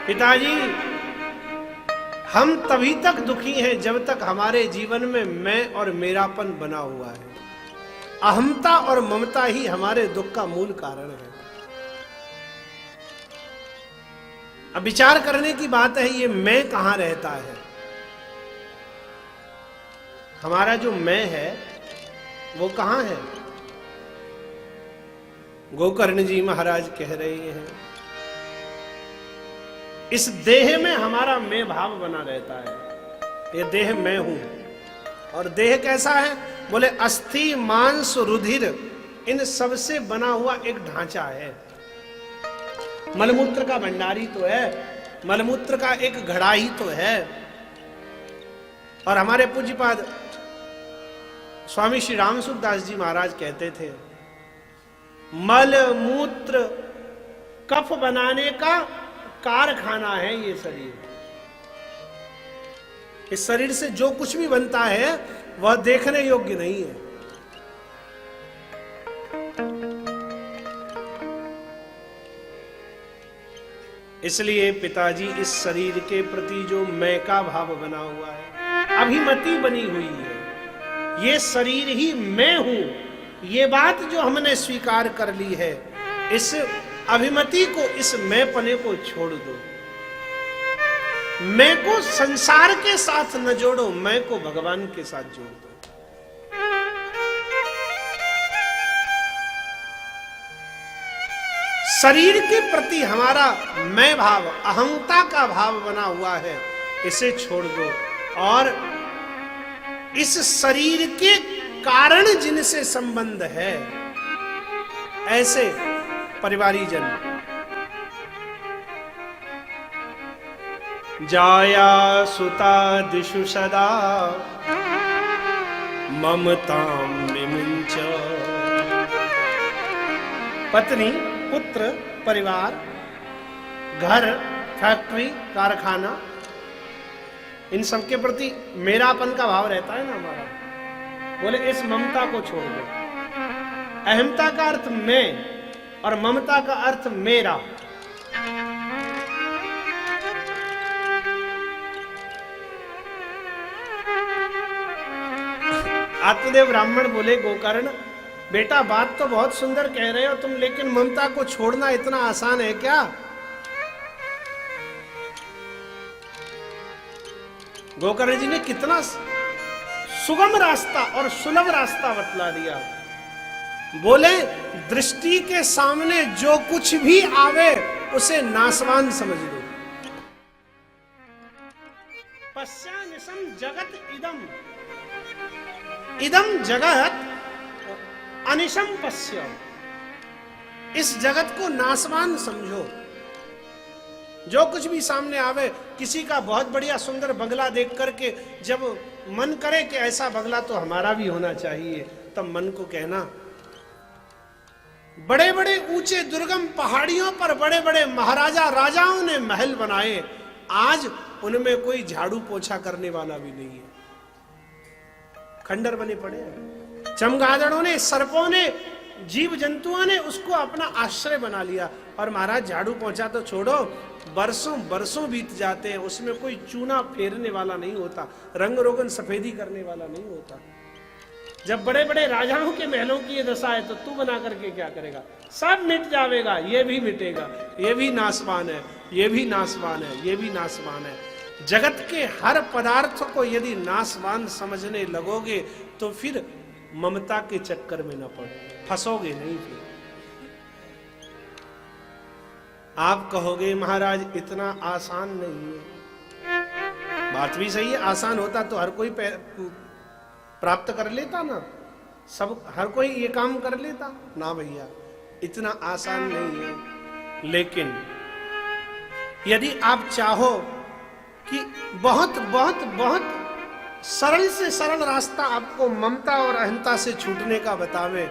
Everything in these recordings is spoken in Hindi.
पिताजी, हम तभी तक दुखी हैं जब तक हमारे जीवन में मैं और मेरापन बना हुआ है। अहमता और ममता ही हमारे दुख का मूल कारण है। अब विचार करने की बात है, ये मैं कहां रहता है? हमारा जो मैं है वो कहां है? गोकर्ण जी महाराज कह रहे हैं, इस देह में हमारा मैं भाव बना रहता है। ये देह मैं हूं। और देह कैसा है? बोले अस्थि मांस रुधिर इन सबसे बना हुआ एक ढांचा है। मलमूत्र का भंडारी तो है, मलमूत्र का एक घड़ा ही तो है। और हमारे पूज्यपाद स्वामी श्री राम सुखदास जी महाराज कहते थे, मल मूत्र कफ बनाने का कारखाना है ये शरीर। इस शरीर से जो कुछ भी बनता है वह देखने योग्य नहीं है। इसलिए पिताजी, इस शरीर के प्रति जो मैं का भाव बना हुआ है, अभिमति बनी हुई है, ये शरीर ही मैं हूं, ये बात जो हमने स्वीकार कर ली है, इस अभिमति को, इस मैं पने को छोड़ दो। मैं को संसार के साथ न जोड़ो, मैं को भगवान के साथ जोड़ दो। शरीर के प्रति हमारा मैं भाव, अहंता का भाव बना हुआ है, इसे छोड़ दो। और इस शरीर के कारण जिनसे संबंध है, ऐसे परिवारी जन, जाया सुता दिशु सदा ममताम विमुंच। पत्नी, पुत्र, परिवार, घर, फैक्ट्री, कारखाना, इन सब के प्रति मेरापन का भाव रहता है ना हमारा। बोले इस ममता को छोड़ दो। अहमता का अर्थ मैं और ममता का अर्थ मेरा। आत्मदेव ब्राह्मण बोले, गोकर्ण बेटा, बात तो बहुत सुंदर कह रहे हो तुम, लेकिन ममता को छोड़ना इतना आसान है क्या? गोकर्ण जी ने कितना सुगम रास्ता और सुलभ रास्ता बतला दिया। बोले दृष्टि के सामने जो कुछ भी आवे उसे नासवान समझ लो। पश्यानिशम जगत इदम, इदम जगत अनिशम पश्य। इस जगत को नासवान समझो। जो कुछ भी सामने आवे, किसी का बहुत बढ़िया सुंदर बंगला देख करके जब मन करे कि ऐसा बंगला तो हमारा भी होना चाहिए, तब मन को कहना, बड़े बड़े ऊंचे दुर्गम पहाड़ियों पर बड़े बड़े महाराजा राजाओं ने महल बनाए, आज उनमें कोई झाड़ू पोछा करने वाला भी नहीं है, खंडर बने पड़े हैं। चमगादड़ों ने, सर्पों ने, जीव जंतुओं ने उसको अपना आश्रय बना लिया। और महाराज झाड़ू पोछा तो छोड़ो, बरसों बरसों बीत जाते हैं, उसमें कोई चूना फेरने वाला नहीं होता, रंग रोगन सफेदी करने वाला नहीं होता। जब बड़े बड़े राजाओं के महलों की ये दशा है तो तू बना करके क्या करेगा? सब मिट जाएगा, ये भी मिटेगा, ये भी नासवान है, ये भी नासवान है, ये भी नासवान है। जगत के हर पदार्थ को यदि नासवान समझने लगोगे तो फिर ममता के चक्कर में न पड़ो, फंसोगे नहीं। फिर आप कहोगे महाराज इतना आसान नहीं है। बात भी सही है, आसान होता तो हर कोई प्राप्त कर लेता ना, सब हर कोई ये काम कर लेता ना। भैया इतना आसान नहीं है। लेकिन यदि आप चाहो कि बहुत बहुत बहुत सरल से सरल रास्ता आपको ममता और अहंता से छूटने का बतावे,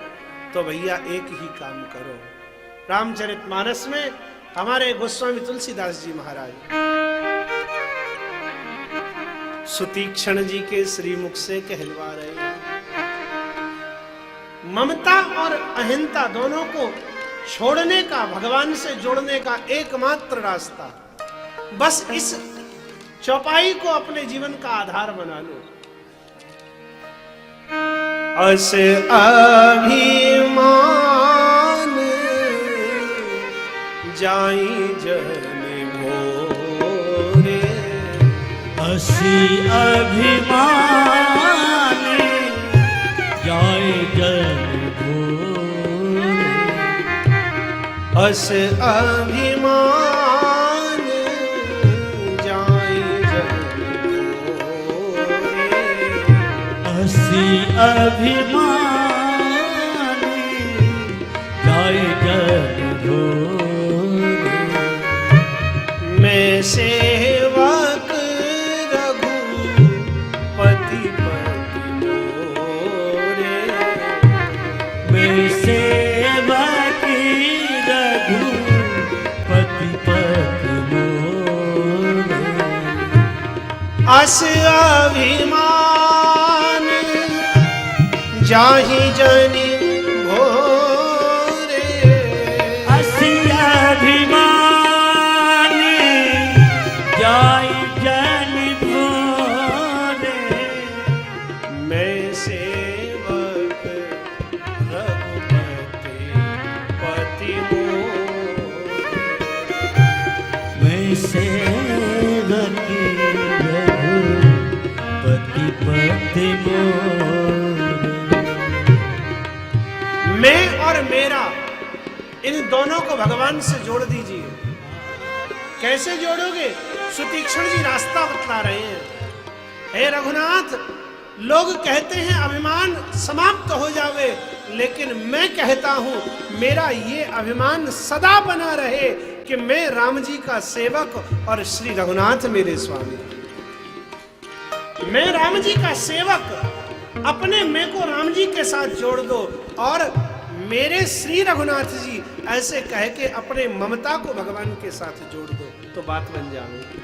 तो भैया एक ही काम करो। रामचरितमानस में हमारे गोस्वामी तुलसीदास जी महाराज सुतीक्षण जी के श्रीमुख से कहलवा रहे हैं, ममता और अहंता दोनों को छोड़ने का, भगवान से जोड़ने का एकमात्र रास्ता बस इस चौपाई को अपने जीवन का आधार बना लो। अस अभिमान जाई जन भोरे, असी अभिमान जाए जन भोरे, अस अभिमान जाई जन भोरे, असी अभिमान जाए जन भोरे, मैं सेवक रघुपति पति मोरे, मैं सेवक रघुपति पति मोरे, अस अभिमान जाहि जनि भोरे, असी अभिमान जाई जन भोरे, मैं सेवक रघुपति पति मोरे, मैं सेवक रघुपति पति मोरे। मैं और मेरा इन दोनों को भगवान से जोड़ दीजिए। कैसे जोड़ोगे? सुतीक्षण जी रास्ता बतला रहे हैं। हे रघुनाथ, लोग कहते हैं अभिमान समाप्त हो जावे, लेकिन मैं कहता हूं मेरा ये अभिमान सदा बना रहे कि मैं राम जी का सेवक और श्री रघुनाथ मेरे स्वामी। मैं राम जी का सेवक, अपने मैं को राम जी के साथ जोड़ दो और मेरे श्री रघुनाथ जी ऐसे कह के अपने ममता को भगवान के साथ जोड़ दो, तो बात बन जाएगी।